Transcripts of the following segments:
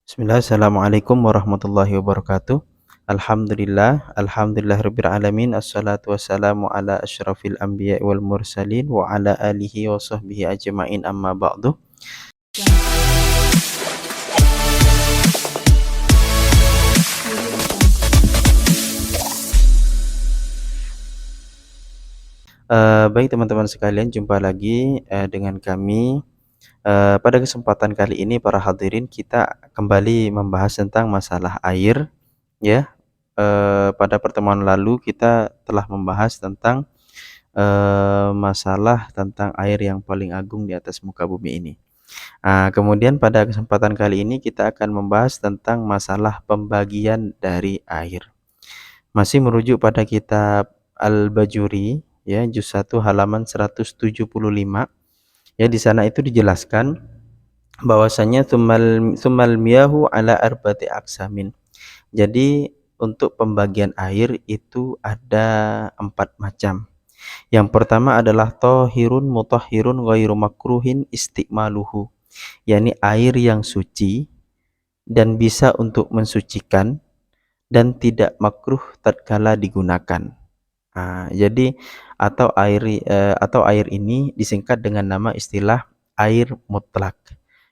Bismillah, Assalamualaikum warahmatullahi wabarakatuh. Alhamdulillahirabbil alamin. Assalatu wassalamu ala asyrafil anbiya'i wal mursalin wa ala alihi wa sahbihi ajma'in, amma ba'du. Baik teman-teman sekalian, jumpa lagi dengan kami. Pada kesempatan kali ini para hadirin, kita kembali membahas tentang masalah air, ya. Pada pertemuan lalu kita telah membahas tentang masalah tentang air yang paling agung di atas muka bumi ini. Kemudian pada kesempatan kali ini kita akan membahas tentang masalah pembagian dari air. Masih merujuk pada kitab Al-Bajuri, ya, juz 1 halaman 175. Ya, di sana itu dijelaskan bahwasanya tsummal miyahu ala arba'ati aqsamin. Jadi untuk pembagian air itu ada 4 macam. Yang pertama adalah thahirun mutahhirun ghairu makruhin istimaluhu, yakni air yang suci dan bisa untuk mensucikan dan tidak makruh tatkala digunakan. Jadi atau air ini disingkat dengan nama istilah air mutlak.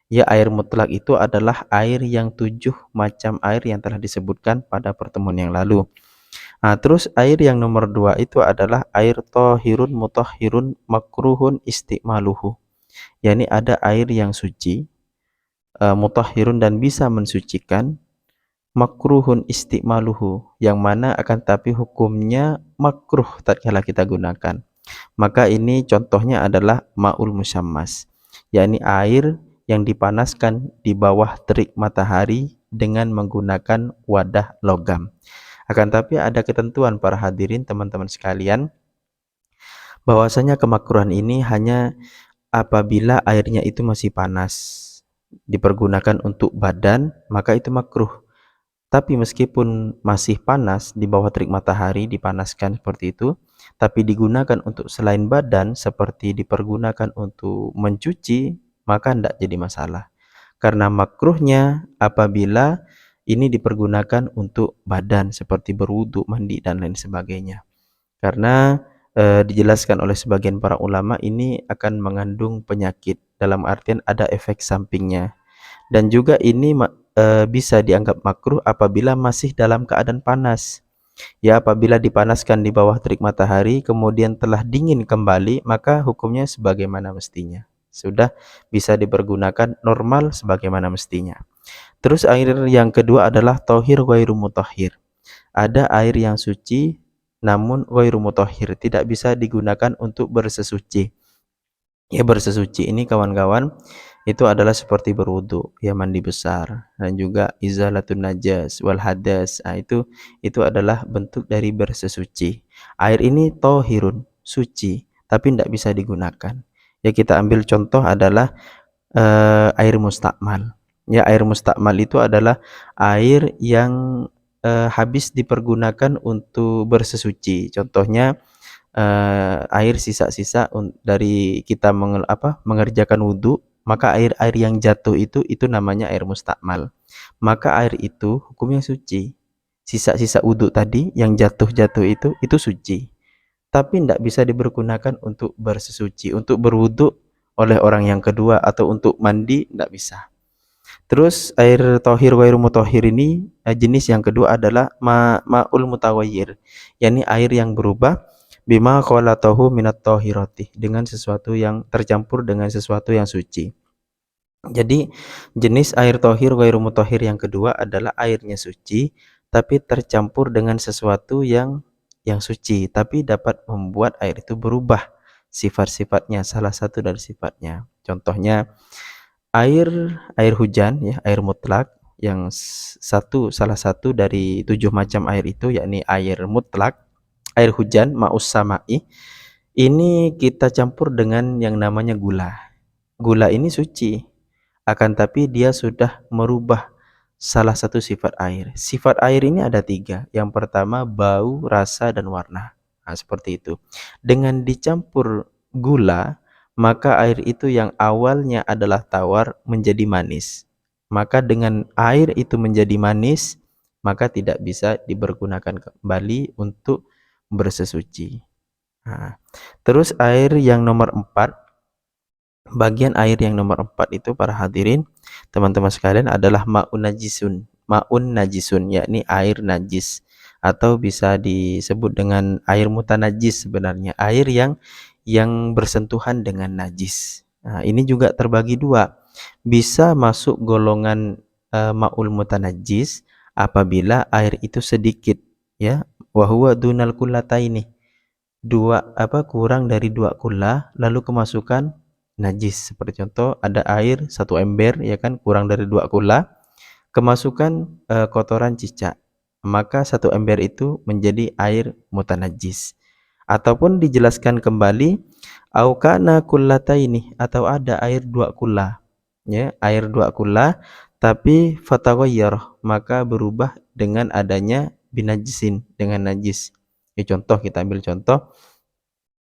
Ya, air mutlak itu adalah air yang 7 macam air yang telah disebutkan pada pertemuan yang lalu. Terus air yang nomor 2 itu adalah air thahirun mutahhirun makruhun istimaluhu. yakni ada air yang suci, mutahhirun dan bisa mensucikan, makruhun istimaluhu yang mana akan tapi hukumnya makruh tatkala kita gunakan. Maka ini contohnya adalah ma'ul musyammas, yakni air yang dipanaskan di bawah terik matahari dengan menggunakan wadah logam. Akan tapi ada ketentuan para hadirin teman-teman sekalian, bahwasanya kemakruhan ini hanya apabila airnya itu masih panas, dipergunakan untuk badan, maka itu makruh. Tapi meskipun masih panas di bawah terik matahari, dipanaskan seperti itu, tapi digunakan untuk selain badan seperti dipergunakan untuk mencuci, maka tidak jadi masalah. Karena makruhnya apabila ini dipergunakan untuk badan seperti berwudu, mandi dan lain sebagainya. Karena dijelaskan oleh sebagian para ulama ini akan mengandung penyakit, dalam artian ada efek sampingnya. Dan juga ini bisa dianggap makruh apabila masih dalam keadaan panas. Ya, apabila dipanaskan di bawah terik matahari kemudian telah dingin kembali, maka hukumnya sebagaimana mestinya. Sudah bisa dipergunakan normal sebagaimana mestinya. Terus air yang kedua adalah thahir ghairu mutahhir. Ada air yang suci namun ghairu mutahhir, tidak bisa digunakan untuk bersesuci. Ya, bersesuci ini kawan-kawan itu adalah seperti berwudu, ya, mandi besar, dan juga izalatun najas wal hadas. Itu adalah bentuk dari bersesuci. Air ini thahirun, suci, tapi tidak bisa digunakan. Ya, kita ambil contoh adalah air mustakmal. Ya, air mustakmal itu adalah air yang habis dipergunakan untuk bersesuci. Contohnya air sisa-sisa dari kita mengerjakan wudu, maka air-air yang jatuh itu namanya air mustakmal. Maka air itu hukumnya suci. Sisa-sisa wudu tadi yang jatuh-jatuh itu suci. Tapi tidak bisa dipergunakan untuk bersesuci, untuk berwudu oleh orang yang kedua atau untuk mandi, tidak bisa. Terus air thahir ghairu mutahhir ini jenis yang kedua adalah ma'ul mutawayyir, yakni air yang berubah bima khalatahu minat thahirati, dengan sesuatu yang tercampur dengan sesuatu yang suci. Jadi jenis air thahir ghairu mutahhir yang kedua adalah airnya suci tapi tercampur dengan sesuatu yang suci, tapi dapat membuat air itu berubah sifat-sifatnya, salah satu dari sifatnya. Contohnya air hujan, ya, air mutlak yang salah satu dari 7 macam air itu, yakni air mutlak, air hujan ma'us sama'i, ini kita campur dengan yang namanya gula. Gula ini suci, akan tapi dia sudah merubah salah satu sifat air. Sifat air ini ada 3. Yang pertama bau, rasa, dan warna. Seperti itu. Dengan dicampur gula, maka air itu yang awalnya adalah tawar menjadi manis. maka dengan air itu menjadi manis, maka tidak bisa dipergunakan kembali untuk bersesuci. Nah, terus air yang nomor 4, bagian air yang nomor 4 itu para hadirin, teman-teman sekalian, adalah ma'un najisun. Ma'un najisun, yakni air najis, atau bisa disebut dengan air mutanajis sebenarnya, air yang bersentuhan dengan najis. Nah, ini juga terbagi dua. Bisa masuk golongan ma'ul mutanajis apabila air itu sedikit, ya, wa huwa dunal kullataini. Kurang dari 2 kula lalu kemasukan najis. Seperti contoh ada air 1 ember, ya kan, kurang dari 2 kula, kemasukan kotoran cicak, maka 1 ember itu menjadi air mutanajis. Ataupun dijelaskan kembali, au kana kullataini, atau ada air 2 kula, ya, air 2 kula tapi fataghayyara, maka berubah dengan adanya binajisin, dengan najis. Ya, contoh, kita ambil contoh,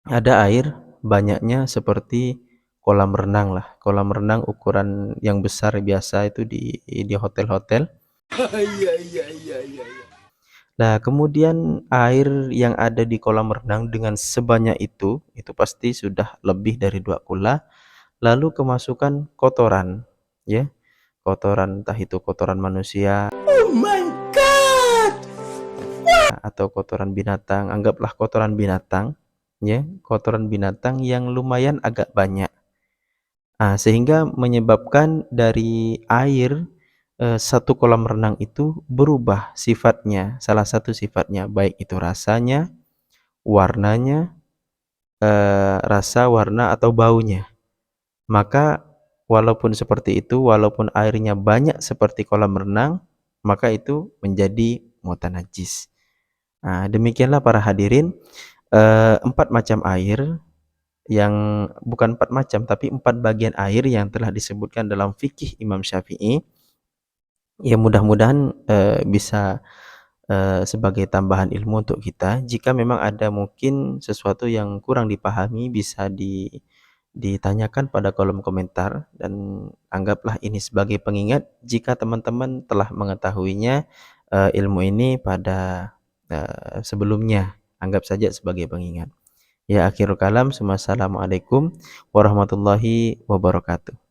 ada air banyaknya seperti kolam renang lah, kolam renang ukuran yang besar biasa itu di hotel-hotel. Nah, kemudian air yang ada di kolam renang dengan sebanyak itu pasti sudah lebih dari 2 kula, lalu kemasukan kotoran, ya, kotoran, entah itu kotoran manusia atau kotoran binatang, anggaplah kotoran binatang, ya, kotoran binatang yang lumayan agak banyak. Sehingga menyebabkan dari air satu kolam renang itu berubah sifatnya, salah satu sifatnya, baik itu rasanya, warnanya, rasa, warna, atau baunya. Maka walaupun seperti itu, walaupun airnya banyak seperti kolam renang, maka itu menjadi mutanajis. Demikianlah para hadirin, 4 macam air, yang bukan 4 macam, tapi 4 bagian air yang telah disebutkan dalam fikih Imam Syafi'i. Ya, mudah-mudahan bisa sebagai tambahan ilmu untuk kita. Jika memang ada mungkin sesuatu yang kurang dipahami, bisa ditanyakan pada kolom komentar, dan anggaplah ini sebagai pengingat jika teman-teman telah mengetahuinya, ilmu ini pada sebelumnya, anggap saja sebagai pengingat. Ya, akhirul kalam, assalamualaikum warahmatullahi wabarakatuh.